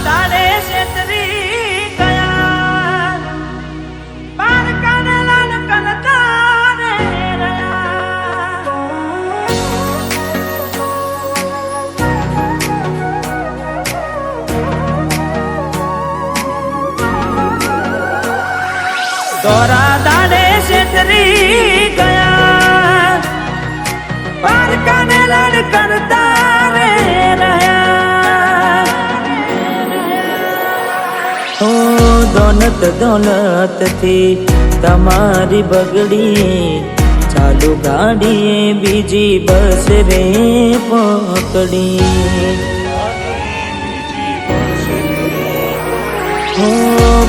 દાડે છેતરી ગયા પાર કાઢેલા કનતા રે રહ્યા દોરા દાડે છેતરી ગયા પાર કાઢેલા કરતા રે રહ્યા ઓ દોલત દોલત થી તમારી બગડી ચાલુ ગાડીએ બીજી બસ રે પકડી ઓ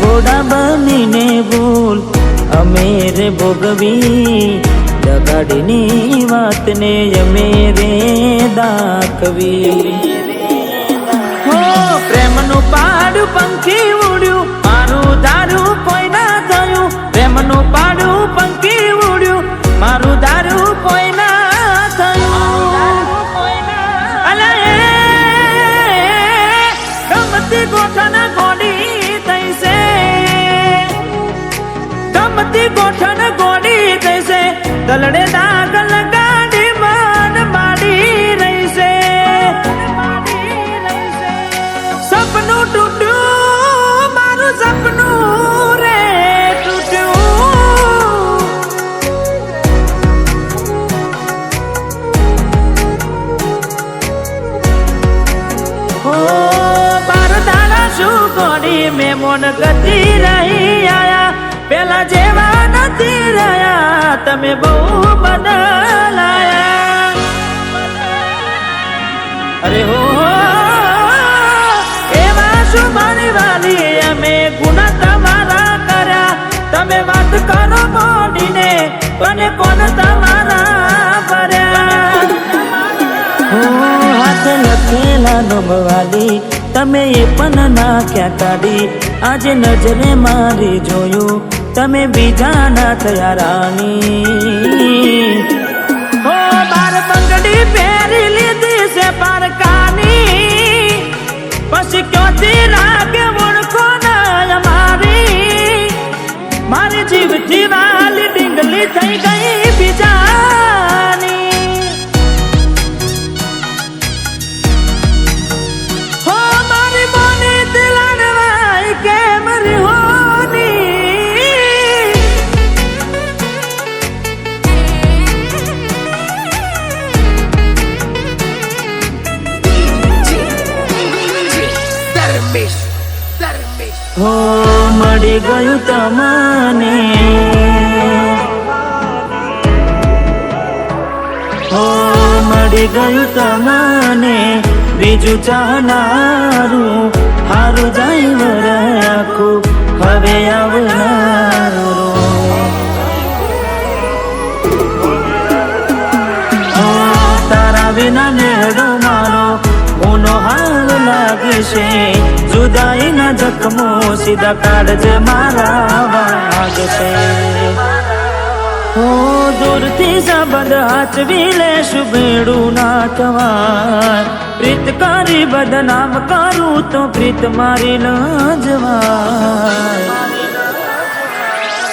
ઘોડા બનીને ભૂલ અમે રે ભોગવી જગાડીની વાતને અમે રે દાખવી હો પ્રેમનું પાડું પંખી ઉડ્યું મારું દારૂ કોઈ ના થયું પ્રેમનું પાડું પંખી ઉડ્યું મારું દારૂ કોઈ ના થયું અલે ગમતી ગોઠણ ગોડી થઈ છે ગમતી ગોઠણ ગોડી થઈ છે દલડે દાગ લગાડી મન માડી રહી છે સપનું તૂટ્યું મારું સપનું રે તૂટ્યું ઓ બાર દાડા શું કોડી મેં મોન ગતિ રહી આયા પેલા જેવા નથી રહ્યા તમે બહુ બદલાયા અરે હો એવા શું મારી વાલી અમે ગુના તમારા કર્યા તમે વાત કરો મોડીને અને કોણ તમારા ભર્યા હો હાથ લખેલા નોમવાલી તમે એ પણ નાખ્યા કાઢી આજે નજરે મારી જોયું તમે બીજા ના થયા રાની હો બાર બંગડી પહેરી લીધી છે પારકાની પછી ક્યોથી લાગે ઓળખો ના મારી મારી જીવથી વાલી ડીંગલી થઈ ગઈ બીજાની હો મારી મોની દિલણવાઈ કેમ રિહોની હો મળી ગયું તમને હો મળી ગયું તમને બીજું ચાહનારું હારું જાય વરાખું હવે આવનારું તારા વિના નેડો મારો ઊનો હાલ લાગશે જુદાઈના જખમો સીધા કાઢજે મારા વાગશે હો દૂરથી સંબંધ હાચવી લેશું ભેડું ના થવાય પ્રીત કરી બદનામ કરું તો પ્રીત મારી ન જવાય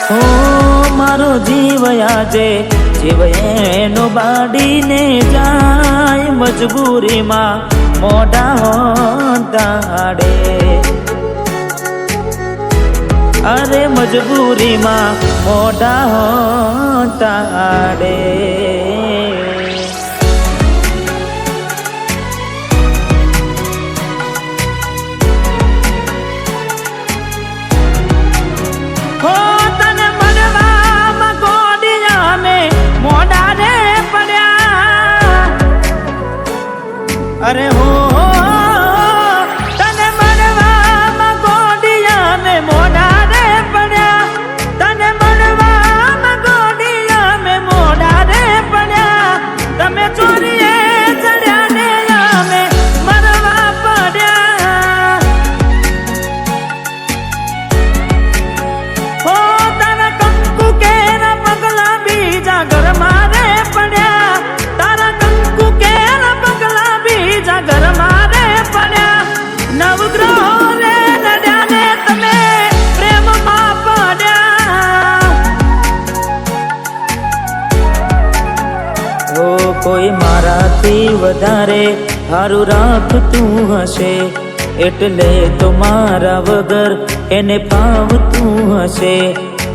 હો મારો જીવ આજે જીવ એનો બાડીને જાય મજબૂરીમાં મોઢા હોંતાડે અરે મજબૂરીમાં મોઢા હોંતાડે હો તને મળવામાં ગોડિયા મેં મોઢા રે પડ્યા અરે હો તને મળવામાં ગોડિયા મેં મોઢા રે પડ્યા તને મળવામાં ગોડિયા મેં મોઢા રે પડ્યા તમે ચોરીએ ચડ્યા ને અમે મરવા પડ્યા હો તારા કંકુ કેરા પગલા બીજા ઘરમાં રે પડ્યા તારા કંકુ કેરા પગલા બીજા ઘરમાં વધારે હારું રાખતું હશે, એટલે તો મારા વગર એને ફાવતું હશે.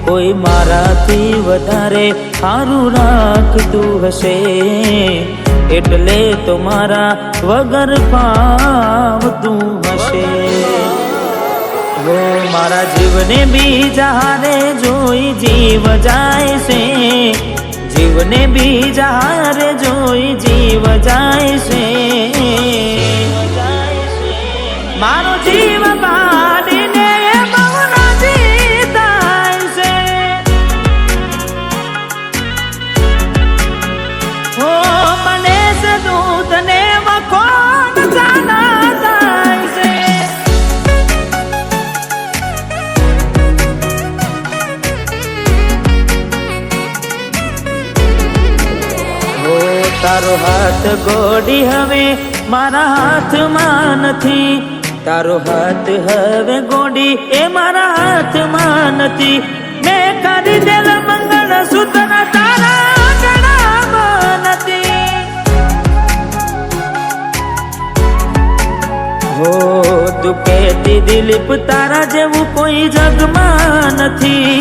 કોઈ મારાથી વધારે હારું રાખતું હશે, એટલે તો મારા વગર ફાવતું હશે. હો મારા જીવને બીજા હારે જોઈ જીવ જાય છે, જીવને બીજા હારે જોઈ જીવ જાય છે. મારો જીવ કાઢીને બહુ રાજી થાય છે. હો મને સદૂત ને વખોડ જાના થાય છે. હો તારો હાથ ગોડી હવે મારા હાથમાં નથી, તારો હાથ હવે ગોડી એ મારા હાથમાં નથી. મેં ખરીદેલ મંગળસૂત્ર તારા ગળામાં નથી. હો તું કહેતી દિલીપ તારા જેવું કોઈ જગમાં નથી,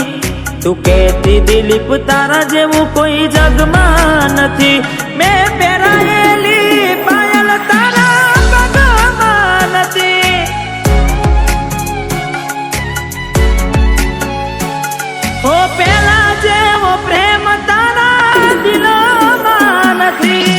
તું કહેતી દિલીપ તારા જેવું કોઈ જગમાં નથી. મેં પહેરાયેલી પાયલ તારા પગમાં નથી. હો પેલા જેવો પ્રેમ તારા દિલમાં નથી.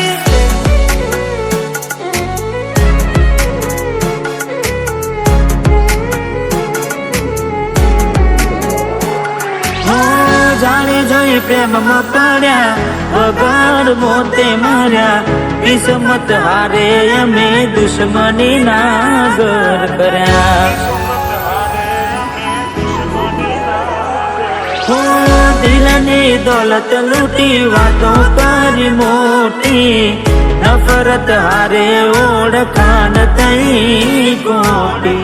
જાણી જોઈ પ્રેમમાં પડ્યા વગર મોતે મર્યા, કિસ્મત હારે અમે દુશ્મની ના ઘર કર્યા. હો દિલની દોલત લૂટી વાતો કરી મોટી, નફરત હારે ઓળખાણ થઈ ગોટી.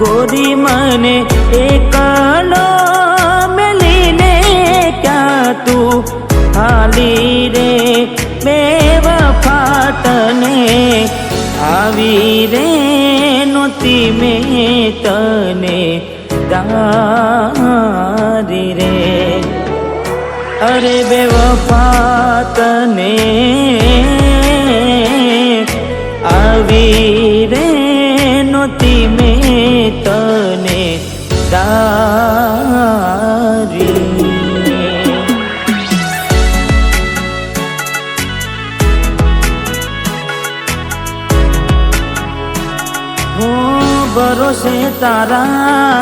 ગોરી મને એકલો મેલીને ક્યાં તું હાલી રે, બેવફા તને આવી રે નોતી મેં તને દારી રે. અરે બેવફા તને આવી રે નોતી મેં તને દારી. હો ભરોસે તારા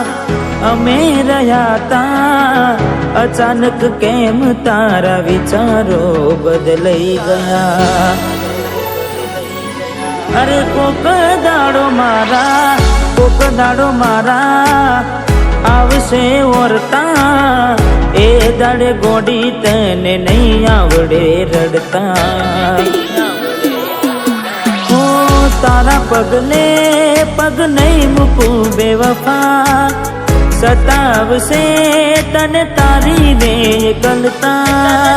અમે રહ્યા તા, અચાનક કેમ તારા વિચારો બદલાઈ ગયા. અરે કોક દાડો મારા આવશે ઓરતા, એ દાડે ગોડી તને નહીં આવડે રડતા. હો તારા પગલે પગ નહીં મૂકું બેવફા, સતાવશે તને તારી ને ગલતા.